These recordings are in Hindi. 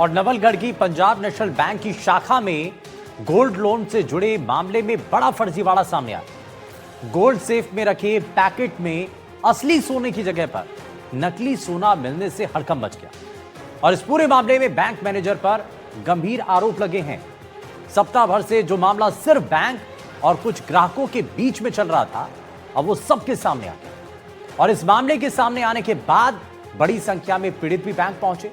और नवलगढ़ की पंजाब नेशनल बैंक की शाखा में गोल्ड लोन से जुड़े मामले में बड़ा फर्जीवाड़ा सामने आया। गोल्ड सेफ में रखे पैकेट में असली सोने की जगह पर नकली सोना मिलने से हड़कंप मच गया और इस पूरे मामले में बैंक मैनेजर पर गंभीर आरोप लगे हैं। सप्ताह भर से जो मामला सिर्फ बैंक और कुछ ग्राहकों के बीच में चल रहा था, अब वो सबके सामने आ गया और इस मामले के सामने आने के बाद बड़ी संख्या में पीड़ित भी बैंक पहुंचे।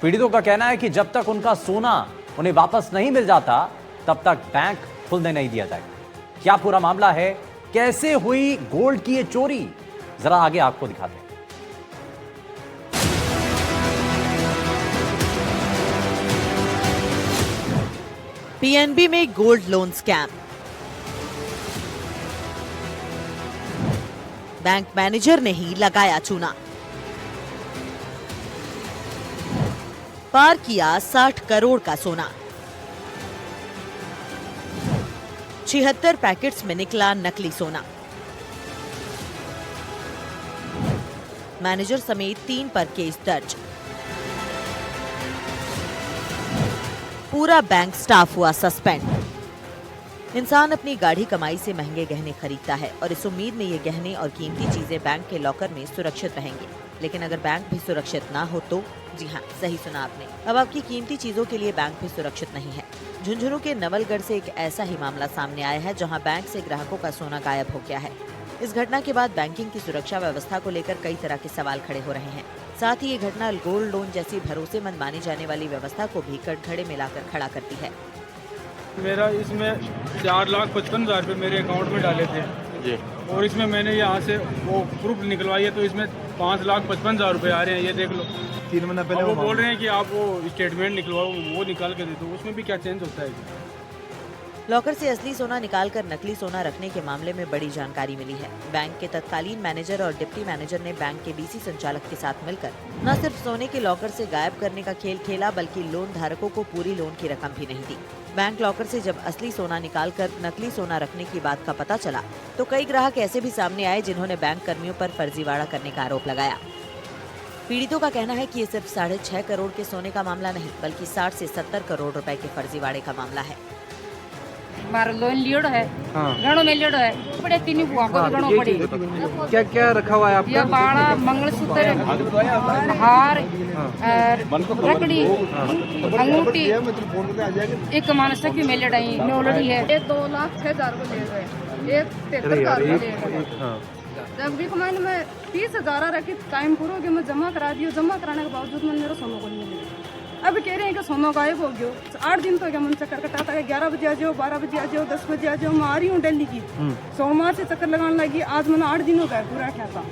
पीड़ितों का कहना है कि जब तक उनका सोना उन्हें वापस नहीं मिल जाता तब तक बैंक खुलने नहीं दिया जाएगा। क्या पूरा मामला है, कैसे हुई गोल्ड की ये चोरी, जरा आगे आपको दिखाते हैं। पीएनबी में gold loan scam. Bank manager ने ही लगाया चूना। पार किया 60 करोड़ का सोना। 76 पैकेट्स में निकला नकली सोना। मैनेजर समेत 3 पर केस दर्ज। पूरा बैंक स्टाफ हुआ सस्पेंड। इंसान अपनी गाढ़ी कमाई से महंगे गहने खरीदता है और इस उम्मीद में ये गहने और कीमती चीजें बैंक के लॉकर में सुरक्षित रहेंगे, लेकिन अगर बैंक भी सुरक्षित ना हो तो जी हाँ, सही सुना आपने, अब आपकी कीमती चीजों के लिए बैंक भी सुरक्षित नहीं है। झुंझुनू के नवलगढ़ से एक ऐसा ही मामला सामने आया है जहां बैंक से ग्राहकों का सोना गायब हो गया है। इस घटना के बाद बैंकिंग की सुरक्षा व्यवस्था को लेकर कई तरह के सवाल खड़े हो रहे हैं। साथ ही ये घटना गोल्ड लोन जैसी भरोसेमंद मानी जाने वाली व्यवस्था को भी कटघरे में लाकर खड़ा करती है। मेरा इसमें 4,55,000 रुपये मेरे अकाउंट में डाले थे जी, और इसमें मैंने यहाँ से वो प्रूफ निकलवाई है तो इसमें 5,55,000 रुपये आ रहे हैं। ये देख लो, 3 महीना पहले वो बोल रहे हैं कि आप वो स्टेटमेंट निकलवाओ, वो निकाल के दे दो। उसमें भी क्या चेंज होता है? लॉकर से असली सोना निकालकर नकली सोना रखने के मामले में बड़ी जानकारी मिली है। बैंक के तत्कालीन मैनेजर और डिप्टी मैनेजर ने बैंक के बीसी संचालक के साथ मिलकर न सिर्फ सोने के लॉकर से गायब करने का खेल खेला, बल्कि लोन धारकों को पूरी लोन की रकम भी नहीं दी। बैंक लॉकर से जब असली सोना निकालकर नकली सोना रखने की बात का पता चला तो कई ग्राहक ऐसे भी सामने आए जिन्होंने बैंक कर्मियों पर फर्जीवाड़ा करने का आरोप लगाया। पीड़ितों का कहना है कि ये सिर्फ 6.5 करोड़ के सोने का मामला नहीं, बल्कि 60 से 70 करोड़ रुपए के फर्जीवाड़े का मामला है। मारो लोन लियोड़ है, गणों में लियोड़ है, बड़े तीन बुआ को गणों पड़ी। क्या क्या रखा हुआ है आपका? ये बाड़ा, मंगलसूत्र, हार, लकड़ी, अंगूठी, एक मानस की मेले डाई नोलड़ी है। 2,06,000 को ले गए, एक 73,000 को ले गए। जब भी कमाई में 30,000 रखी, टाइम पूरा हो गया, मैं जमा करा दियो। जमा कराने के बावजूद मैंने मेरा सोना को नहीं मिला। अब कह रहे हैं कि सोना गायब हो गया। 8 दिन तो क्या मन चक्कर कटाता है, 11 बजे आ जाओ, 12 बजे आ जाओ, 10 बजे आ जाओ। मैं आ रही हूँ दिल्ली की, सोमवार से चक्कर लगाने लगी। आज मैंने 8 दिन हो गए पूरा क्या था,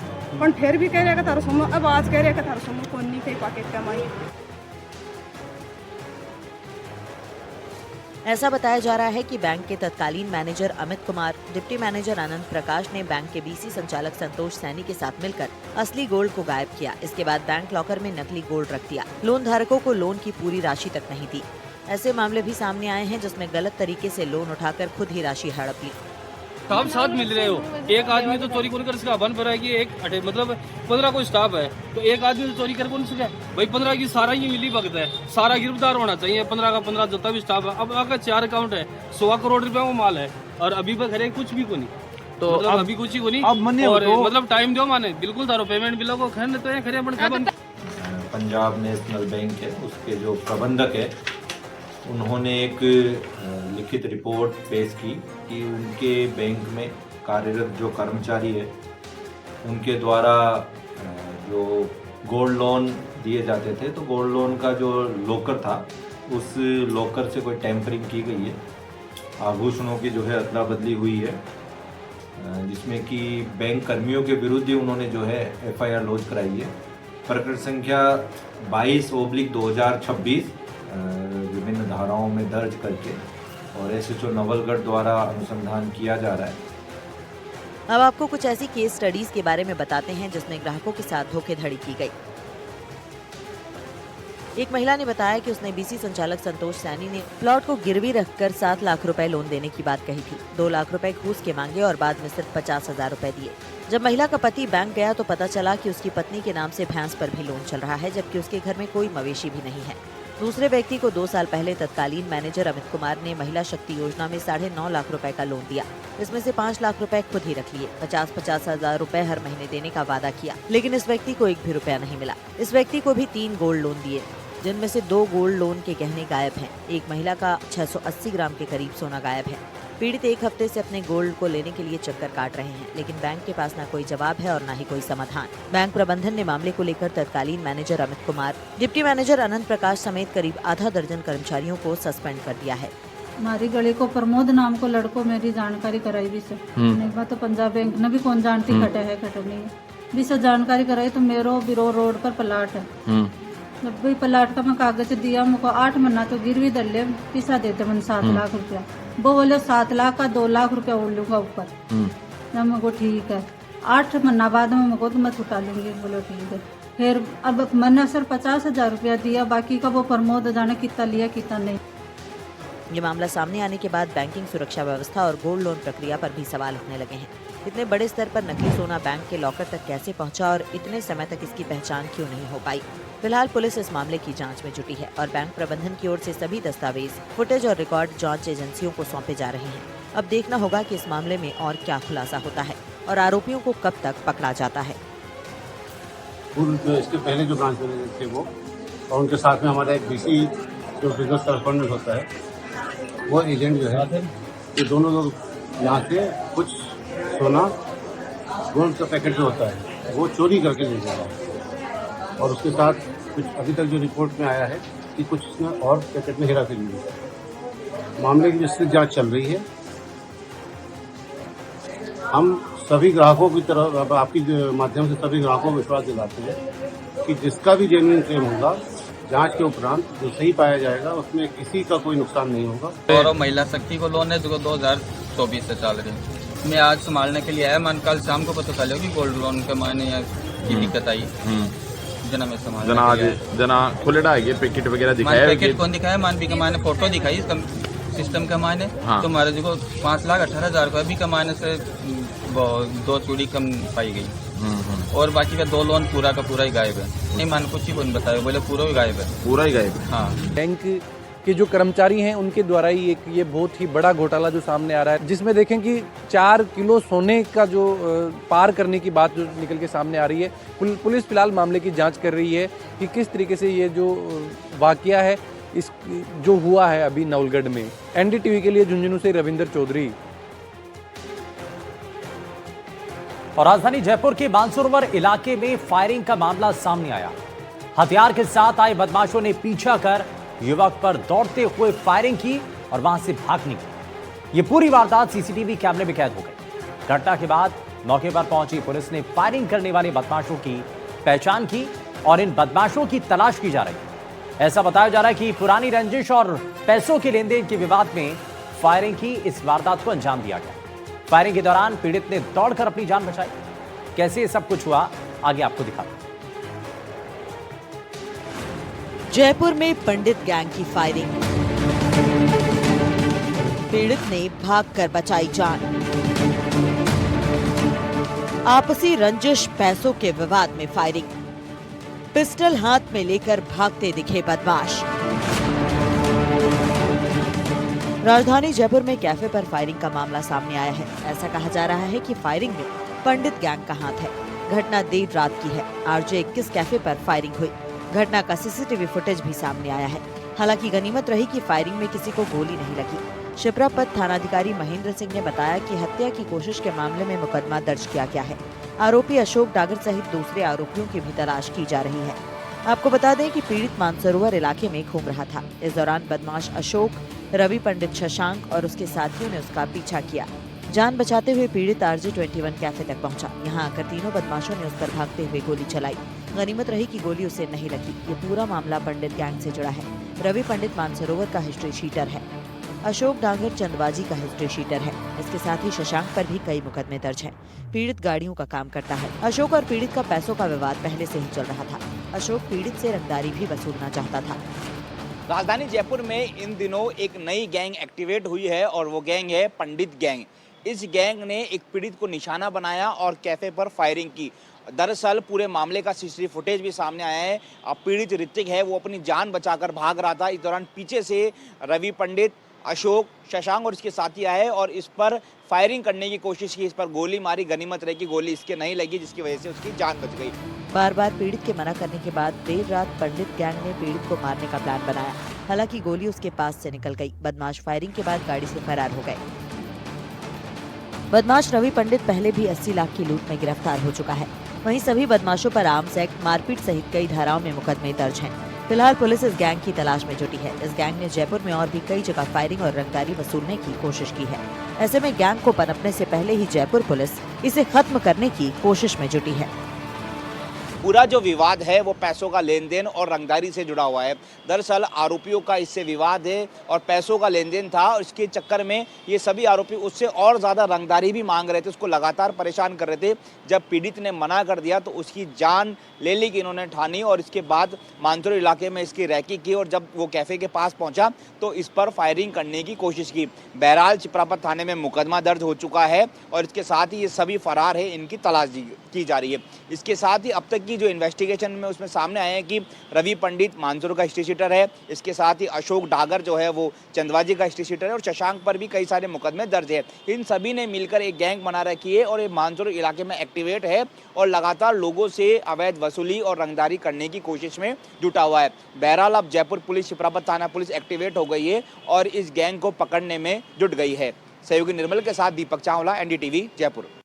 पर फिर भी कह रहे हैं कि थारा सोना, अब आज कह रहे हैं कि थारा सोना कौन नहीं थे पैकेट कमाई। ऐसा बताया जा रहा है कि बैंक के तत्कालीन manager Amit Kumar, deputy manager Anand Prakash ने बैंक के बीसी संचालक संतोष सैनी के साथ मिलकर असली गोल्ड को गायब किया। इसके बाद बैंक लॉकर में नकली गोल्ड रख दिया। लोन धारकों को लोन की पूरी राशि तक नहीं दी। ऐसे मामले भी सामने आए हैं जिसमें गलत तरीके से लोन उठाकर खुद ही राशि हड़प ली। स्टाफ साथ मिल रहे हो, एक आदमी तो चोरी कर इसका बन पर है कि एक मतलब 15 को स्टाफ है तो एक आदमी तो चोरी कर कौन सके भाई? 15 की सारा ही मिली भगत है, सारा गिरफ्तार होना चाहिए। 15 का 15 जितना भी स्टाफ है। अब अगर 4 अकाउंट है, 100 करोड़ रुपया वो माल है और अभी पर खरे कुछ भी को नहीं, तो मतलब अभी कुछ ही को नहीं। और मतलब टाइम दो माने बिल्कुल तारो पेमेंट बिलों को खरीद तो खरे अपन। पंजाब नेशनल बैंक है, उसके जो प्रबंधक है उन्होंने एक लिखित रिपोर्ट पेश की कि उनके बैंक में कार्यरत जो कर्मचारी है उनके द्वारा जो गोल्ड लोन दिए जाते थे, तो गोल्ड लोन का जो लॉकर था उस लॉकर से कोई टेम्परिंग की गई है। आभूषणों की जो है अदला बदली हुई है, जिसमें कि बैंक कर्मियों के विरुद्ध ही उन्होंने जो है FIR लॉन्च कराई है। प्रकरण संख्या 22/2026 विभिन्न धाराओं में दर्ज करके और SHO नवलगढ़ द्वारा अनुसंधान किया जा रहा है। अब आपको कुछ ऐसी केस स्टडीज के बारे में बताते हैं जिसमें ग्राहकों के साथ धोखेधड़ी की गई। एक महिला ने बताया कि उसने बीसी संचालक संतोष सैनी ने प्लॉट को गिरवी रखकर 7 लाख रुपए लोन देने की बात कही थी। 2 लाख रुपए घूस के मांगे और बाद में सिर्फ 50,000 रुपए दिए। जब महिला का पति बैंक गया तो पता चला कि उसकी पत्नी के नाम से भैंस पर भी लोन चल रहा है, जबकि उसके घर में कोई मवेशी भी नहीं है। दूसरे व्यक्ति को 2 साल पहले तत्कालीन मैनेजर अमित कुमार ने महिला शक्ति योजना में 9.5 लाख रुपए का लोन दिया। इसमें से 5 लाख रुपए खुद ही रख लिए। 50-50 हजार रुपए हर महीने देने का वादा किया, लेकिन इस व्यक्ति को 1 भी रुपया नहीं मिला। इस व्यक्ति को भी 3 गोल्ड लोन दिए, जिनमें से 2 गोल्ड लोन के गहने गायब हैं। एक महिला का 680 ग्राम के करीब सोना गायब है। पीड़ित 1 हफ्ते से अपने गोल्ड को लेने के लिए चक्कर काट रहे हैं, लेकिन बैंक के पास न कोई जवाब है और न ही कोई समाधान। बैंक प्रबंधन ने मामले को लेकर तत्कालीन manager Amit Kumar, deputy manager Anant Prakash समेत करीब आधा दर्जन कर्मचारियों को सस्पेंड कर दिया है। हमारी गली को प्रमोद नाम को लड़को मेरी जानकारी कराई भी से नहीं तो पंजाब बैंक न भी कौन जानती खटे है खटे नहीं है भी से जानकारी कराई तो मेरो बिरो रोड पर प्लाट है। जब भी प्लाट का मैं कागज दिया मुझको 8 महीना तो गिरवी दल ले पिसा देते मैंने 7 लाख रुपया। वो बोले 7 लाख का 2 लाख रुपया उड़ लूंगा ऊपर। जब मुझको ठीक है 8 महीना बाद में मुझको तो मैं छुटा लूंगी। बोलो ठीक है। फिर अब मैंने सर 50,000 रुपया दिया, बाकी का वो प्रमोद जाने कितना लिया कितना नहीं। ये मामला सामने आने के बाद बैंकिंग सुरक्षा व्यवस्था और गोल्ड लोन प्रक्रिया पर भी सवाल उठने लगे हैं। इतने बड़े स्तर पर नकली सोना बैंक के लॉकर तक कैसे पहुंचा और इतने समय तक इसकी पहचान क्यों नहीं हो पाई। फिलहाल पुलिस इस मामले की जांच में जुटी है और बैंक प्रबंधन की ओर से सभी दस्तावेज, फुटेज और रिकॉर्ड जांच एजेंसियों को सौंपे जा रहे हैं। अब देखना होगा कि इस मामले में और क्या खुलासा होता है और आरोपियों को कब तक पकड़ा जाता है। इसके पहले जो ब्रांच मैनेजर थे वो और उनके साथ में हमारा एक बीसी जो बिजनेस करस्पॉन्डेंट होता है वो एजेंट जो है, ये दोनों लोग यहाँ से कुछ सोना गोल्ड का पैकेट जो होता है वो चोरी करके ले गया और उसके साथ कुछ अभी तक जो रिपोर्ट में आया है कि कुछ इसमें और पैकेट में हेरा फेरी हुई। मामले की विस्तृत जांच चल रही है। हम सभी ग्राहकों की तरफ आपके माध्यम से सभी ग्राहकों को विश्वास दिलाते हैं कि जिसका भी जेन्युइन क्लेम होगा जांच के उपरांत जो सही पाया जाएगा उसमें किसी का कोई नुकसान नहीं होगा। और महिला शक्ति को लोन है जो 2024 से चल रही है। मैं आज संभालने के लिए आया, मन कल शाम को पता चला कि गोल्ड लोन के मायने की दिक्कत आई जना में जना खुलेडा है पैकेट वगैरह दिखाया, पैकेट कौन दिखाया मान भी कमाने फोटो दिखाई सिस्टम के मायने। तो हमारे जो 5,18,000 का भी कमाने से 2 चूड़ी कम पाई गई और बाकी का 2 लोन पूरा का पूरा ही गायब है। नहीं मान कुछ ही कौन बताया, बोले पूरा ही गायब है, पूरा ही गायब है। हाँ, बैंक के जो कर्मचारी हैं उनके द्वारा ही एक ये बहुत ही बड़ा घोटाला जो सामने आ रहा है, जिसमें देखें कि 4 किलो सोने का जो पार करने की बात जो निकल के सामने आ रही है। पुलिस फिलहाल मामले की जांच कर रही है कि किस तरीके से ये जो वाकया है इस जो हुआ है अभी नवलगढ़ में। एनडीटीवी के लिए झुंझुनू से रविंदर चौधरी। और राजधानी जयपुर के मानसरोवर इलाके में फायरिंग का मामला सामने आया। हथियार के साथ आए बदमाशों ने पीछा कर युवक पर दौड़ते हुए फायरिंग की और वहां से भाग निकले। ये पूरी वारदात सीसीटीवी कैमरे में कैद हो गई। घटना के बाद मौके पर पहुंची पुलिस ने फायरिंग करने वाले बदमाशों की पहचान की और इन बदमाशों की तलाश की जा रही है। ऐसा बताया जा रहा है कि पुरानी रंजिश और पैसों के लेन देन के विवाद में फायरिंग की इस वारदात को अंजाम दिया गया। फायरिंग के दौरान पीड़ित ने दौड़कर अपनी जान बचाई। कैसे ये सब कुछ हुआ आगे आपको दिखाते हैं। जयपुर में पंडित गैंग की फायरिंग, पीड़ित ने भागकर बचाई जान। आपसी रंजिश, पैसों के विवाद में फायरिंग, पिस्टल हाथ में लेकर भागते दिखे बदमाश। राजधानी जयपुर में कैफे पर फायरिंग का मामला सामने आया है। ऐसा कहा जा रहा है कि फायरिंग में पंडित गैंग का हाथ है। घटना देर रात की है। RJ 21 कैफे पर फायरिंग हुई। घटना का सीसीटीवी फुटेज भी सामने आया है। हालांकि गनीमत रही कि फायरिंग में किसी को गोली नहीं लगी। शिप्रापत थानाधिकारी महेंद्र सिंह ने बताया कि हत्या की कोशिश के मामले में मुकदमा दर्ज किया गया है। आरोपी अशोक डागर सहित दूसरे आरोपियों की भी तलाश की जा रही है। आपको बता दें कि पीड़ित मानसरोवर इलाके में घूम रहा था। इस दौरान बदमाश अशोक, रवि पंडित शशांक और उसके साथियों ने उसका पीछा किया। जान बचाते हुए पीड़ित RJ 21 कैफे तक पहुंचा। यहां आकर तीनों बदमाशों ने उस पर भागते हुए गोली चलाई। गनीमत रही कि गोली उसे नहीं लगी। ये पूरा मामला पंडित गैंग से जुड़ा है। रवि पंडित मानसरोवर का हिस्ट्री शीटर है। अशोक डांगर चंदबाजी का हिस्ट्री शीटर है। इसके साथ ही शशांक पर भी कई मुकदमे दर्ज हैं। पीड़ित गाड़ियों का काम करता है। अशोक और पीड़ित का पैसों का विवाद पहले से ही चल रहा था। अशोक पीड़ित से रंगदारी भी वसूलना चाहता था। राजधानी जयपुर में इन दिनों एक नई गैंग एक्टिवेट हुई है और वो गैंग है पंडित गैंग। इस गैंग ने एक पीड़ित को निशाना बनाया और कैफे पर फायरिंग की दरअसल पूरे मामले का सीसीटीवी फुटेज भी सामने आया है। अब पीड़ित ऋतिक है वो अपनी जान बचाकर भाग रहा था। इस दौरान पीछे से रवि पंडित, अशोक, शशांक और इसके साथी आए और इस पर फायरिंग करने की कोशिश की, इस पर गोली मारी। गनीमत रही कि गोली इसके नहीं लगी, जिसकी वजह से उसकी जान बच गई। बार बार पीड़ित के मना करने के बाद देर रात पंडित गैंग ने पीड़ित को मारने का प्लान बनाया। हालांकि गोली उसके पास से निकल गई। बदमाश फायरिंग के बाद गाड़ी से फरार हो गए। बदमाश रवि पंडित पहले भी 80 लाख की लूट में गिरफ्तार हो चुका है। वहीं सभी बदमाशों पर आर्म्स एक्ट, मारपीट सहित कई धाराओं में मुकदमे दर्ज हैं। फिलहाल पुलिस इस गैंग की तलाश में जुटी है। इस गैंग ने जयपुर में और भी कई जगह फायरिंग और रंगदारी वसूलने की कोशिश की है। ऐसे में गैंग को पनपने से पहले ही जयपुर पुलिस इसे खत्म करने की कोशिश में जुटी है। पूरा जो विवाद है वो पैसों का लेन देन और रंगदारी से जुड़ा हुआ है। दरअसल आरोपियों का इससे विवाद है और पैसों का लेन देन था और इसके चक्कर में ये सभी आरोपी उससे और ज़्यादा रंगदारी भी मांग रहे थे, उसको लगातार परेशान कर रहे थे। जब पीड़ित ने मना कर दिया तो उसकी जान ले ली कि इन्होंने ठानी और इसके बाद मानसरोवर इलाके में इसकी रैकी की और जब वो कैफ़े के पास पहुंचा तो इस पर फायरिंग करने की कोशिश की। बहरहाल चिपरापत थाने में मुकदमा दर्ज हो चुका है और इसके साथ ही ये सभी फरार है, इनकी तलाश की जा रही है। इसके साथ ही अब तक की जो इन्वेस्टिगेशन में उसमें सामने आए हैं कि रवि पंडित मानसरोवर का हिस्ट्री शीटर है, इसके साथ ही अशोक डागर जो है वो चंदवाजी का हिस्ट्री शीटर है और शशांक पर भी कई सारे मुकदमे दर्ज है। इन सभी ने मिलकर एक गैंग बना रखी है और ये मानसरोवर इलाके में एक्टिवेट है और लगातार लोगों से अवैध वसूली और रंगदारी करने की कोशिश में जुटा हुआ है। बहरहाल अब जयपुर पुलिस, चिपरापत थाना पुलिस एक्टिवेट हो गई है और इस गैंग को पकड़ने में जुट गई है। सहयोगी निर्मल के साथ दीपक चावला, NDTV, जयपुर।